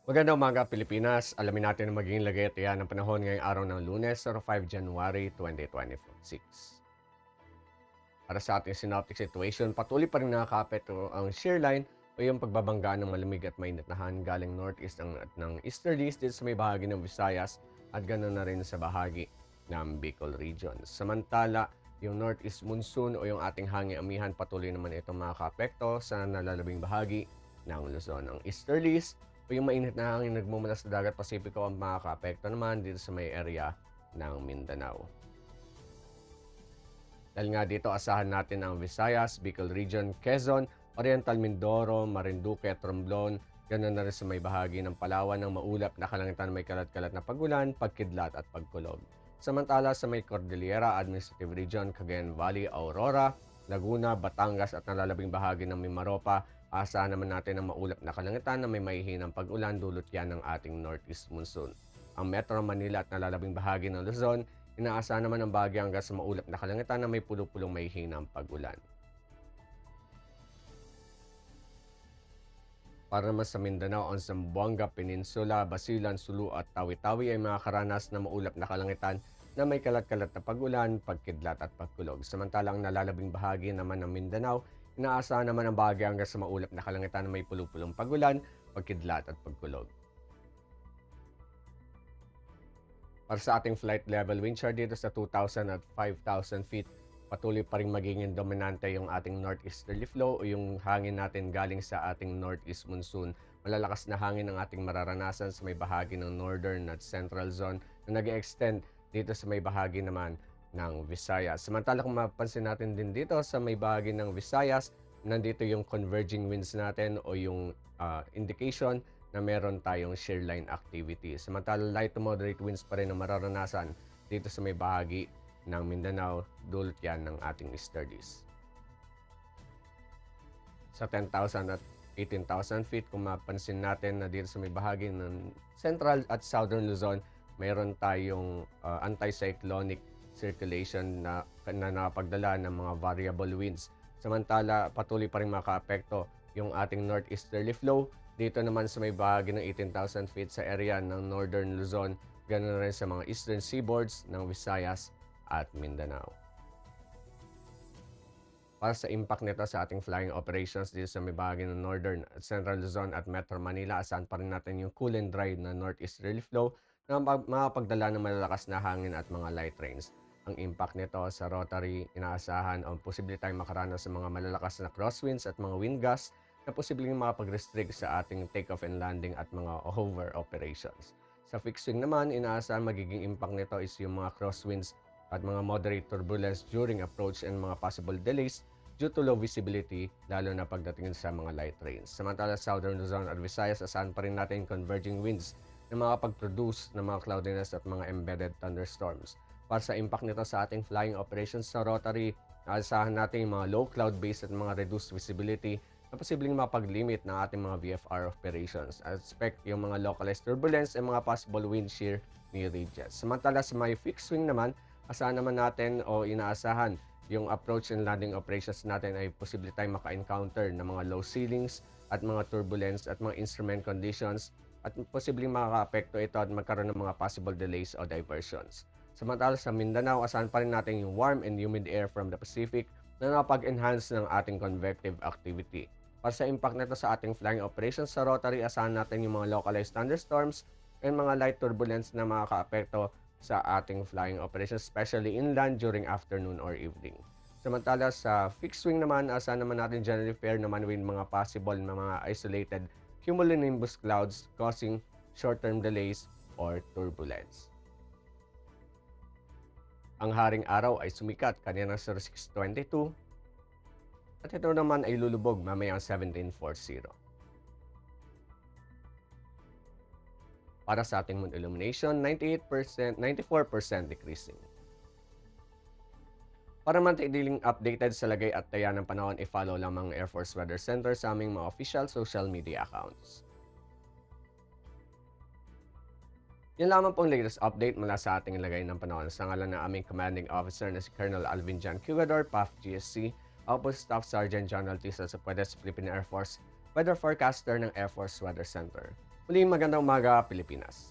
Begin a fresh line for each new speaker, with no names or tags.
Magandang umaga, Pilipinas. Alamin natin ang magiging lagay-at ng panahon ngayong araw ng Lunes, 5 January 2026. Para sa ating synoptic situation, patuloy pa rin nakakaapekto ang shear line o yung pagbabangga ng malamig at mainit na hangin galing northeast at ng easterlies dito sa may bahagi ng Visayas at ganoon na rin sa bahagi ng Bicol region. Samantala, yung northeast monsoon o yung ating hangin amihan patuloy naman itong makakaapekto sa nalalabing bahagi ng Luzon. Ang easterlies o yung mainit na hangin nagmumula sa dagat Pasipiko ang makakaapekto naman dito sa may area ng Mindanao. Dahil nga dito, asahan natin ang Visayas, Bicol Region, Quezon, Oriental Mindoro, Marinduque at Romblon. Ganun na rin sa may bahagi ng Palawan ng maulap na kalangitan may kalat-kalat na pagulan, pagkidlat at pagkulog. Samantala sa may Cordillera Administrative Region, Cagayan Valley, Aurora, Laguna, Batangas at nalalabing bahagi ng Mimaropa, asahan naman natin ang maulap na kalangitan na may mahihinang pag-ulan dulot yan ng ating northeast monsoon. Ang Metro Manila at nalalabing bahagi ng Luzon, inaasahan naman ng bahagi hanggang sa maulap na kalangitan na may pulo-pulong may hinang pag-ulan. Para naman sa Mindanao, ang Zamboanga Peninsula, Basilan, Sulu at Tawi-Tawi ay makakaranas na maulap na kalangitan na may kalat-kalat na pag-ulan, pagkidlat at pagkulog. Samantalang nalalabing bahagi naman ng Mindanao, inaasahan naman ang bahagi hanggang sa maulap na kalangitan na may pulo-pulong pag-ulan, pagkidlat at pagkulog. Para sa ating flight level wind shear dito sa 2,000 at 5,000 feet, patuloy pa rin magiging dominante yung ating northeasterly flow o yung hangin natin galing sa ating northeast monsoon. Malalakas na hangin ang ating mararanasan sa may bahagi ng northern at central zone na nag-extend dito sa may bahagi naman ng Visayas. Samantala kung mapansin natin din dito sa may bahagi ng Visayas, nandito yung converging winds natin o yung indication na meron tayong shear line activity. Samantala light to moderate winds pa rin ang mararanasan dito sa may bahagi ng Mindanao, dulot yan ng ating easterlies. Sa 10,000 at 18,000 feet, kung mapansin natin na dito sa may bahagi ng Central at Southern Luzon, mayroon tayong anticyclonic circulation na nakapagdala ng mga variable winds. Samantala, patuloy pa rin makaapekto yung ating northeasterly flow dito naman sa may bahagi ng 18,000 feet sa area ng Northern Luzon, ganoon rin sa mga eastern seaboards ng Visayas at Mindanao. Para sa impact nito sa ating flying operations dito sa may bahagi ng Northern at Central Luzon at Metro Manila, asahan pa rin natin yung cool and dry na northeasterly flow na makapagdala ng malalakas na hangin at mga light rains. Ang impact nito sa rotary, inaasahan ang posible tayong makaranas sa mga malalakas na crosswinds at mga wind gusts na posibleng makapag-restrict sa ating takeoff and landing at mga hover operations. Sa fixed wing naman, inaasahan magiging impact nito is yung mga crosswinds at mga moderate turbulence during approach and mga possible delays due to low visibility, lalo na pagdating sa mga light rains. Samantala, Southern Luzon at Visayas, asahan pa rin natin converging winds na makapag-produce ng mga cloudiness at mga embedded thunderstorms. Para sa impact nito sa ating flying operations sa rotary, naasahan natin yung mga low cloud base at mga reduced visibility na posibleng mapag-limit ng ating mga VFR operations. I expect yung mga localized turbulence and mga possible wind shear near ridges. Samantala sa may fixed wing naman, asahan naman natin o inaasahan yung approach and landing operations natin ay posible tayong maka-encounter ng mga low ceilings at mga turbulence at mga instrument conditions at posibleng makaka-apekto ito at magkaroon ng mga possible delays o diversions. Samantala sa Mindanao, asahan pa rin natin yung warm and humid air from the Pacific na nakapag-enhance ng ating convective activity. Para sa impact nito sa ating flying operations sa rotary, asahan natin yung mga localized thunderstorms and mga light turbulence na makaka-apekto sa ating flying operations, especially inland during afternoon or evening. Samantala sa fixed wing naman, asahan naman natin generally fair naman with mga possible na mga isolated cumulonimbus clouds causing short-term delays or turbulence. Ang haring araw ay sumikat kanina sa 6:22 at ito naman ay lulubog mamayang 17:40. Para sa ating moon illumination, 98%, 94% decreasing. Para manatiling updated sa lagay at taya ng panahon, i-follow lamang ang Air Force Weather Center sa aming mga official social media accounts. Yan lamang pong latest update mula sa ating lagay ng panahon. Sa ngalan ng aming commanding officer na si Colonel Alvin Jan Cugador, PAF GSC, ako po si Staff Sergeant John Altisa sa Puedes Philippine Air Force, weather forecaster ng Air Force Weather Center. Muling magandang umaga, Pilipinas.